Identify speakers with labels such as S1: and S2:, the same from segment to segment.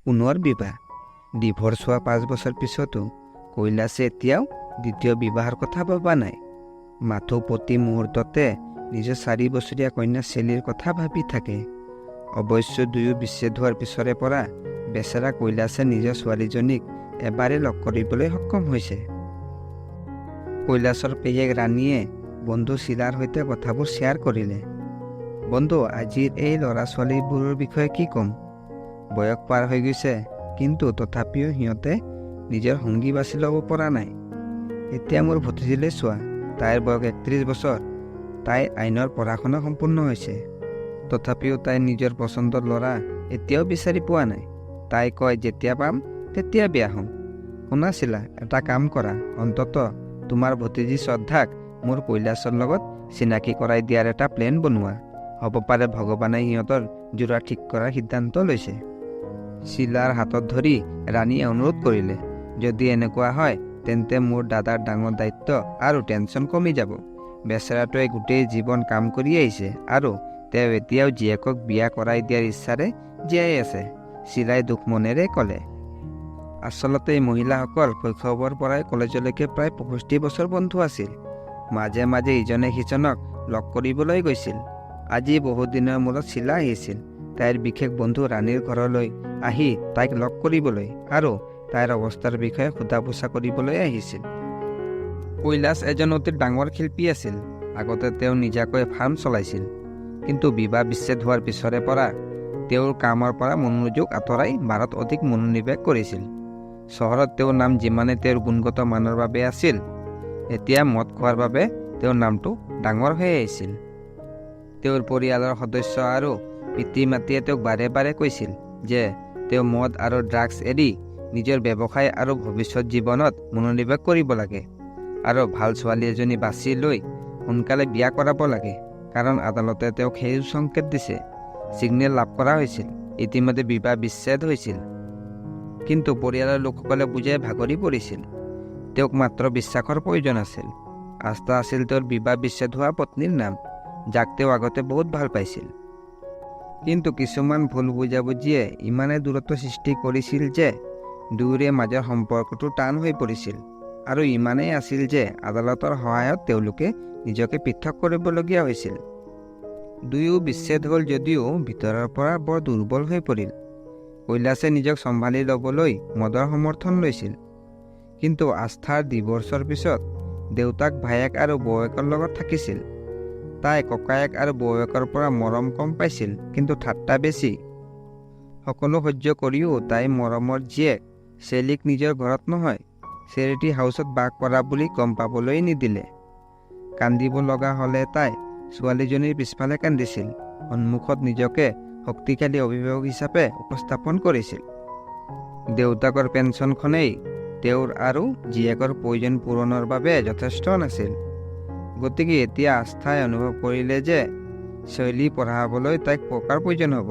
S1: পুনৰ বিবাহ। ডিভৰ্চ হোৱা 5 বছৰ পিছতো কৈলাশে এতিয়াও দ্বিতীয় বিবাহৰ কথা ভবা নাই। মাথো প্ৰতি মুহূৰ্ততে নিজৰ 4 বছৰীয়া কন্যা চেলিৰ কথা ভাবি থাকে। অৱশ্য দুয়ো বিচ্ছেদ হোৱাৰ পিছৰে পৰা বেচেৰা কৈলাশে নিজৰ ছোৱালীজনীক এবাৰেই লগ কৰিবলৈ সক্ষম হৈছে। কৈলাশৰ পেহীয়েক ৰাণীয়ে বন্ধু শিলাৰ সৈতে কথাবোৰ শ্বেয়াৰ কৰিলে। বন্ধু, আজিৰ এই ল'ৰা ছোৱালীবোৰৰ বিষয়ে কি ক'ম? বয়স পাৰ হৈ গৈছে, কিন্তু তথাপিও সিহঁতে নিজৰ সংগী বাছি ল'ব পৰা নাই। এতিয়া মোৰ ভতিজীলৈ চোৱা, তাইৰ বয়স 31 বছৰ। তাই আইনৰ পঢ়া শুনা সম্পূৰ্ণ হৈছে, তথাপিও তাই নিজৰ পচন্দৰ ল'ৰা এতিয়াও বিচাৰি পোৱা নাই। তাই কয়, যেতিয়া পাম তেতিয়া বিয়া হ'ম। শুনাছিলা, এটা কাম কৰা, অন্তত তোমাৰ ভতিজী শ্ৰদ্ধাক মোৰ কৈলাশৰ লগত চিনাকি কৰাই দিয়াৰ এটা প্লেন বনোৱা। হ'ব পাৰে ভগৱানে সিহঁতৰ যোৰা ঠিক কৰাৰ সিদ্ধান্ত লৈছে। শিলাৰ হাতত ধৰি ৰাণীয়ে অনুৰোধ কৰিলে, যদি এনেকুৱা হয় তেন্তে মোৰ দাদাৰ ডাঙৰ দায়িত্ব আৰু টেনশ্যন কমি যাব। বেচেৰাটোৱে গোটেই জীৱন কাম কৰি আহিছে আৰু তেওঁ এতিয়াও জীয়েকক বিয়া কৰাই দিয়াৰ ইচ্ছাৰে জীয়াই আছে। শিলাই দুখ মনেৰে ক'লে। আচলতে এই মহিলাসকল শৈশৱৰ পৰাই কলেজলৈকে প্ৰায় 65 বছৰ বন্ধু আছিল। মাজে মাজে ইজনে সিজনক লগ কৰিবলৈ গৈছিল। আজি বহুদিনৰ মূৰত শিলা আহিছিল তাইৰ বিশেষ বন্ধু ৰাণীৰ ঘৰলৈ আহি তাইক লগ কৰিবলৈ আৰু তাইৰ অৱস্থাৰ বিষয়ে সোধা পোছা কৰিবলৈ আহিছিল। কৈলাশ এজন অতি ডাঙৰ শিল্পী আছিল। আগতে তেওঁ নিজাকৈ ফাৰ্ম চলাইছিল, কিন্তু বিবাহ বিচ্ছেদ হোৱাৰ পিছৰে পৰা তেওঁৰ কামৰ পৰা মনোযোগ আঁতৰাই বাৰত অধিক মনোনিৱেশ কৰিছিল। চহৰত তেওঁৰ নাম যিমানে তেওঁৰ গুণগত মানৰ বাবে আছিল, এতিয়া মদ খোৱাৰ বাবে তেওঁৰ নামটো ডাঙৰ হৈ আহিছিল। তেওঁৰ পৰিয়ালৰ সদস্য আৰু পিতৃ মাতৃয়ে তেওঁক বাৰে বাৰে কৈছিল যে তেওঁ মদ আৰু ড্ৰাগছ এৰি নিজৰ ব্যৱসায় আৰু ভৱিষ্যত জীৱনত মনোনিৱেশ কৰিব লাগে আৰু ভাল ছোৱালী এজনী বাছি লৈ সোনকালে বিয়া কৰাব লাগে, কাৰণ আদালতে তেওঁক সেই সংকেত দিছে। ছিগনেল লাভ কৰা হৈছিল। ইতিমধ্যে বিবাহ বিচ্ছেদ হৈছিল, কিন্তু পৰিয়ালৰ লোকসকলে বুজাই ভাগৰি পৰিছিল। তেওঁক মাত্ৰ বিশ্বাসৰ প্ৰয়োজন আছিল। আস্থা আছিল তেওঁৰ বিবাহ বিচ্ছেদ হোৱা পত্নীৰ নাম, যাক তেওঁ আগতে বহুত ভাল পাইছিল। কিন্তু কিছুমান ভুল বুজাবুজিয়ে ইমানেই দূৰত্ব সৃষ্টি কৰিছিল যে দুয়োৰে মাজৰ সম্পৰ্কটো টান হৈ পৰিছিল, আৰু ইমানেই আছিল যে আদালতৰ সহায়ত তেওঁলোকে নিজকে পৃথক কৰিবলগীয়া হৈছিল। দুয়ো বিচ্ছেদ হ'ল যদিও ভিতৰৰ পৰা বৰ দুৰ্বল হৈ পৰিল। কৈলাশে নিজক চম্ভালি ল'বলৈ মদৰ সমৰ্থন লৈছিল, কিন্তু আস্থাৰ ডিভৰ্চৰ পিছত দেউতাক, ভায়েক আৰু বৌয়েকৰ লগত থাকিছিল। তাই ককায়েক আৰু বৌয়েকৰ পৰা মৰম কম পাইছিল, কিন্তু ঠাট্টা বেছি। সকলো সহ্য কৰিও তাই মৰমৰ জীয়েক চেলিক নিজৰ ঘৰত নহয়, চেৰিটি হাউচত বাস কৰা বুলি গম পাবলৈ নিদিলে। কান্দিব লগা হ'লে তাই ছোৱালীজনীৰ পিছফালে কান্দিছিল, সন্মুখত নিজকে শক্তিশালী অভিভাৱক হিচাপে উপস্থাপন কৰিছিল। দেউতাকৰ পেঞ্চনখনেই তেওঁৰ আৰু জীয়েকৰ প্ৰয়োজন পূৰণৰ বাবে যথেষ্ট নাছিল। গতিকে এতিয়া আস্থাই অনুভৱ কৰিলে যে শৈলী পঢ়াবলৈ তাইক টকাৰ প্ৰয়োজন হ'ব।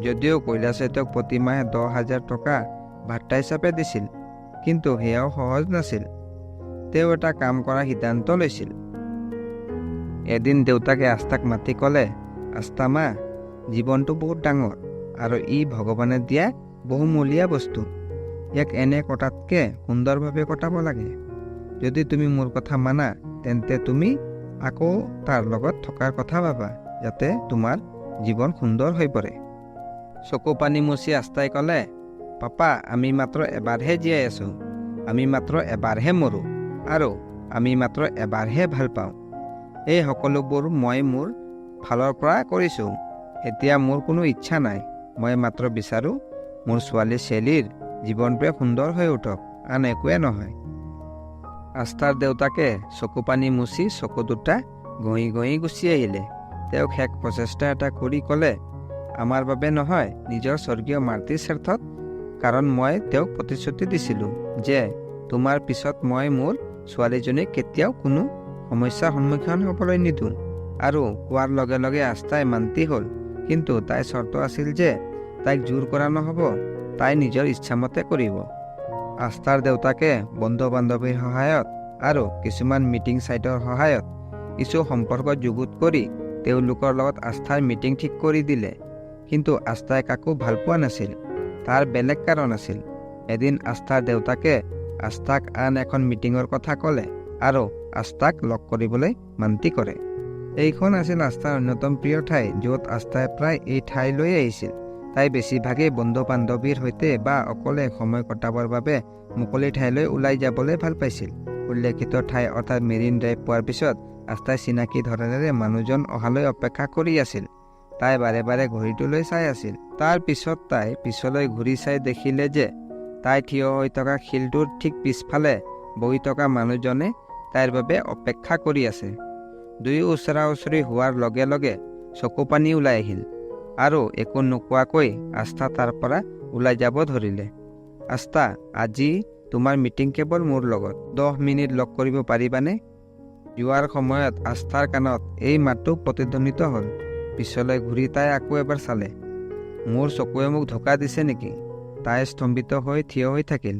S1: যদিও কৈলাশে তেওঁক প্ৰতিমাহে 10,000 টকা ভাত্তা হিচাপে দিছিল, কিন্তু সেয়াও সহজ নাছিল। তেওঁ এটা কাম কৰাৰ সিদ্ধান্ত লৈছিল। এদিন দেউতাকে আস্থাক মাতি ক'লে, আস্থা মা, জীৱনটো বহুত ডাঙৰ আৰু ই ভগৱানে দিয়া বহুমূলীয়া বস্তু। ইয়াক এনে কটাতকৈ সুন্দৰভাৱে কটাব লাগে। যদি তুমি মোৰ কথা মানা, তেন্তে তুমি আকৌ তাৰ লগত থকাৰ কথা ভাবা, যাতে তোমাৰ জীৱন সুন্দৰ হৈ পৰে। চকু পানী মুচি আস্থাই ক'লে, পাপা, আমি মাত্ৰ এবাৰহে জীয়াই আছোঁ, আমি মাত্ৰ এবাৰহে মৰোঁ, আৰু আমি মাত্ৰ এবাৰহে ভাল পাওঁ। এই সকলোবোৰ মই মোৰ ফালৰ পৰা কৰিছোঁ। এতিয়া মোৰ কোনো ইচ্ছা নাই। মই মাত্ৰ বিচাৰোঁ মোৰ ছোৱালী চেলিৰ জীৱনটোৱে সুন্দৰ হৈ উঠক, আন একোৱে নহয়। আস্থাৰ দেউতাকে চকু পানী মুচি চকু দুটা ঘঁহি ঘঁহি গুচি আহিলে। তেওঁক শেষ প্ৰচেষ্টা এটা কৰি ক'লে, আমাৰ বাবে নহয়, নিজৰ স্বৰ্গীয় মাতৃৰ স্বাৰ্থত, কাৰণ মই তেওঁক প্ৰতিশ্ৰুতি দিছিলোঁ যে তোমাৰ পিছত মই মোৰ ছোৱালীজনীক কেতিয়াও কোনো সমস্যাৰ সন্মুখীন হ'বলৈ নিদিওঁ। আৰু কোৱাৰ লগে লগে আস্থাই মান্তি হ'ল, কিন্তু তাইৰ চৰ্ত আছিল যে তাইক জোৰ কৰা নহ'ব, তাই নিজৰ ইচ্ছামতে কৰিব। আস্থাৰ দেউতাকে বন্ধু বান্ধৱীৰ সহায়ত আৰু কিছুমান মিটিং ছাইটৰ সহায়ত কিছু সম্পৰ্ক যুগুত কৰি তেওঁলোকৰ লগত আস্থাৰ মিটিং ঠিক কৰি দিলে। কিন্তু আস্থাই কাকো ভাল পোৱা নাছিল। তাৰ বেলেগ কাৰণ আছিল। এদিন আস্থাৰ দেউতাকে আস্থাক আন এখন মিটিঙৰ কথা ক'লে আৰু আস্থাক লগ কৰিবলৈ মান্তি কৰে। এইখন আছিল আস্থাৰ অন্যতম প্ৰিয় ঠাই, য'ত আস্থাই প্ৰায় এই ঠাইলৈ আহিছিল। তাই বেছিভাগেই বন্ধু বান্ধৱীৰ সৈতে বা অকলে সময় কটাবৰ বাবে মুকলি ঠাইলৈ ওলাই যাবলৈ ভাল পাইছিল। উল্লেখিত ঠাই অৰ্থাৎ মেৰিন ড্ৰাইভ পোৱাৰ পিছত আস্থাই চিনাকি ধৰণেৰে মানুহজন অহালৈ অপেক্ষা কৰি আছিল। তাই বাৰে বাৰে ঘড়ীটোলৈ চাই আছিল। তাৰ পিছত তাই পিছলৈ ঘূৰি চাই দেখিলে যে তাই থিয় হৈ থকা শিলটোৰ ঠিক পিছফালে বহি থকা মানুহজনে তাইৰ বাবে অপেক্ষা কৰি আছে। দুয়ো ওচৰা ওচৰি হোৱাৰ লগে লগে চকু পানী ওলাই আহিল আৰু একো নোকোৱাকৈ আস্থা তাৰ পৰা ওলাই যাব ধৰিলে। আস্থা, আজি তোমাৰ মিটিং কেৱল মোৰ লগত, 10 মিনিট লগ কৰিব পাৰিবানে? যোৱাৰ সময়ত আস্থাৰ কাণত এই মাতটো প্ৰতিধ্বনিত হ'ল। পিছলৈ ঘূৰি তাই আকৌ এবাৰ চালে। মোৰ চকুৱে মোক ধোকা দিছে নেকি? তাই স্তম্ভিত হৈ থিয় হৈ থাকিল।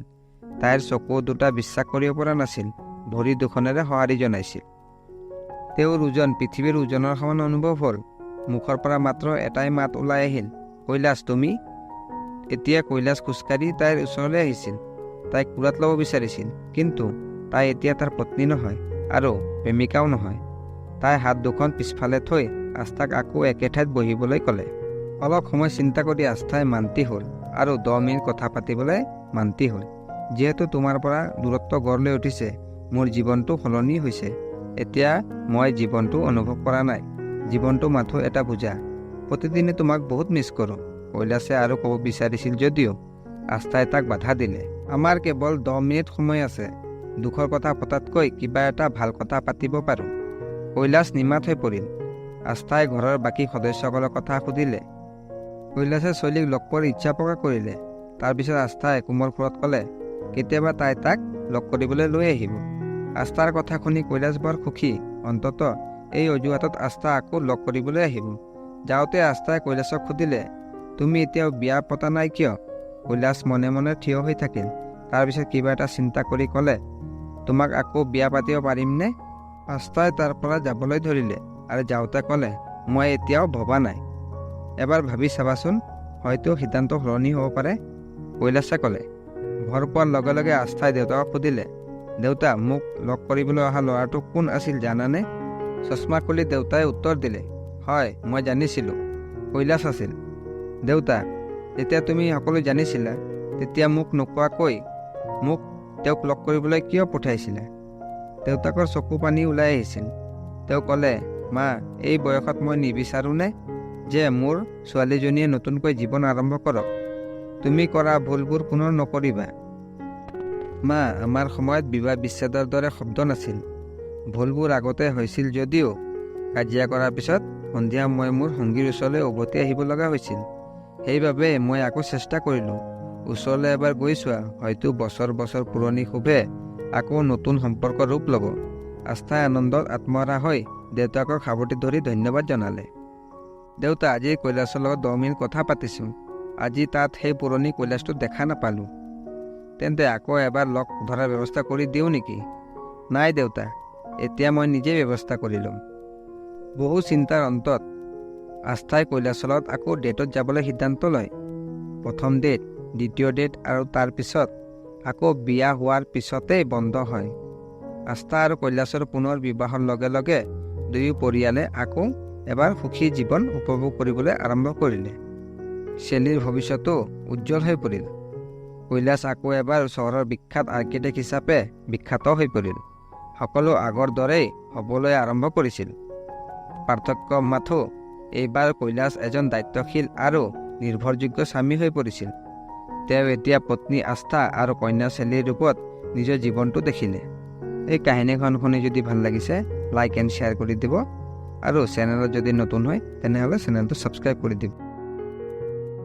S1: তাইৰ চকু দুটা বিশ্বাস কৰিব পৰা নাছিল, ভৰি দুখনেৰে সঁহাৰি জনাইছিল। তেওঁৰ ওজন পৃথিৱীৰ ওজনৰ সমান অনুভৱ হ'ল। মুখৰ পৰা মাত্ৰ এটাই মাত ওলাই আহিল, কৈলাশ তুমি? এতিয়া কৈলাশ খোজকাঢ়ি তাইৰ ওচৰলৈ আহিছিল। তাইক কোলাত ল'ব বিচাৰিছিল, কিন্তু তাই এতিয়া তাৰ পত্নী নহয় আৰু প্ৰেমিকাও নহয়। তাই হাত দুখন পিছফালে থৈ আস্থাক আকৌ একে ঠাইত বহিবলৈ ক'লে। অলপ সময় চিন্তা কৰি আস্থাই মান্তি হ'ল আৰু 10 মিনিট কথা পাতিবলৈ মান্তি হ'ল। যিহেতু তোমাৰ পৰা দূৰত্ব গঢ় লৈ উঠিছে, মোৰ জীৱনটো সলনি হৈছে। এতিয়া মই জীৱনটো অনুভৱ কৰা নাই। জীৱনটো মাথো এটা বোজা। প্ৰতিদিনে তোমাক বহুত মিছ কৰোঁ। কৈলাশে আৰু ক'ব বিচাৰিছিল যদিও আস্থাই তাক বাধা দিলে। আমাৰ কেৱল 10 মিনিট সময় আছে। দুখৰ কথা পতাতকৈ কিবা এটা ভাল কথা পাতিব পাৰোঁ। কৈলাশ নিমাত হৈ পৰিল। আস্থাই ঘৰৰ বাকী সদস্যসকলৰ কথা সুধিলে। কৈলাশে ছোৱালীক লগ পোৱাৰ ইচ্ছা প্ৰকাশ কৰিলে। তাৰপিছত আস্থাই কোমল সুৰত ক'লে, কেতিয়াবা তাই তাক লগ কৰিবলৈ লৈ আহিব। আস্থাৰ কথা শুনি কৈলাশ বৰ সুখী। অন্ততঃ এই অজুহাতত আস্থা আকৌ লগ কৰিবলৈ আহিব। যাওঁতে আস্থাই কৈলাশক সুধিলে, তুমি এতিয়াও বিয়া পতা নাই কিয়? কৈলাশ মনে মনে থিয় হৈ থাকিল। তাৰপিছত কিবা এটা চিন্তা কৰি ক'লে, তোমাক আকৌ বিয়া পাতিব পাৰিমনে? আস্থাই তাৰ পৰা যাবলৈ ধৰিলে আৰু যাওঁতে ক'লে, মই এতিয়াও ভবা নাই। এবাৰ ভাবি চাবাচোন, হয়তো সিদ্ধান্ত সলনি হ'ব পাৰে। কৈলাশে ক'লে। ঘৰ পোৱাৰ লগে লগে আস্থাই দেউতাকক সুধিলে, দেউতা, মোক লগ কৰিবলৈ অহা ল'ৰাটো কোন আছিল জানানে? চশমা খুলি দেউতাই উত্তৰ দিলে, হয়, মই জানিছিলোঁ, কৈলাশ আছিল। দেউতা, যেতিয়া তুমি সকলো জানিছিলা, তেতিয়া মোক নোকোৱাকৈ মোক তেওঁক লগ কৰিবলৈ কিয় পঠাইছিলা? দেউতাকৰ চকু পানী ওলাই আহিছিল। তেওঁ ক'লে, মা, এই বয়সত মই নিবিচাৰোঁনে যে মোৰ ছোৱালীজনীয়ে নতুনকৈ জীৱন আৰম্ভ কৰক? তুমি কৰা ভুলবোৰ পুনৰ নকৰিবা। মা, আমাৰ সময়ত বিবাহ বিচ্ছেদৰ দৰে শব্দ নাছিল। ভুলবোৰ আগতে হৈছিল যদিও কাজিয়া কৰাৰ পিছত সন্ধিয়া মই মোৰ সংগীৰ ওচৰলৈ উভতি আহিব লগা হৈছিল। সেইবাবে মই আকৌ চেষ্টা কৰিলোঁ। ওচৰলৈ এবাৰ গৈ চোৱা, হয়তো বছৰ বছৰ পুৰণি ক্ষোভে আকৌ নতুন সম্পৰ্ক ৰূপ ল'ব। আস্থাই আনন্দত আত্মহাৰা হৈ দেউতাকক সাৱটি ধৰি ধন্যবাদ জনালে। দেউতা, আজি কৈলাশৰ লগত 10 মিনিট কথা পাতিছোঁ। আজি তাত সেই পুৰণি কৈলাশটো দেখা নাপালোঁ। তেন্তে আকৌ এবাৰ লগ ধৰাৰ ব্যৱস্থা কৰি দিওঁ নেকি? নাই দেউতা, এতিয়া মই নিজেই ব্যৱস্থা কৰি ল'ম। বহু চিন্তাৰ অন্তত আস্থাই কৈলাশৰ লগত আকৌ ডেটত যাবলৈ সিদ্ধান্ত লয়। প্ৰথম ডেট, দ্বিতীয় ডেট আৰু তাৰ পিছত আকৌ বিয়া হোৱাৰ পিছতেই বন্ধ হয়। আস্থা আৰু কৈলাশৰ পুনৰ বিবাহৰ লগে লগে দুয়ো পৰিয়ালে আকৌ এবাৰ সুখী জীৱন উপভোগ কৰিবলৈ আৰম্ভ কৰিলে। শেলীৰ ভৱিষ্যতো উজ্জ্বল হৈ পৰিল। কৈলাশ আকৌ এবাৰ চহৰৰ বিখ্যাত আৰ্কিটেক্ট হিচাপে বিখ্যাত হৈ পৰিল। সকলো আগৰ দৰেই হ'বলৈ আৰম্ভ কৰিছিল। পাৰ্থক্য মাথো এইবাৰ কৈলাশ এজন দায়িত্বশীল আৰু নিৰ্ভৰযোগ্য স্বামী হৈ পৰিছিল। তেওঁ এতিয়া পত্নী আস্থা আৰু কন্যা শেলীৰ ৰূপত নিজৰ জীৱনটো দেখিলে। এই কাহিনীখন শুনি যদি ভাল লাগিছে, লাইক এণ্ড শ্বেয়াৰ কৰি দিব আৰু চেনেলত যদি নতুন হয় তেনেহ'লে চেনেলটো ছাবস্ক্ৰাইব কৰি দিব।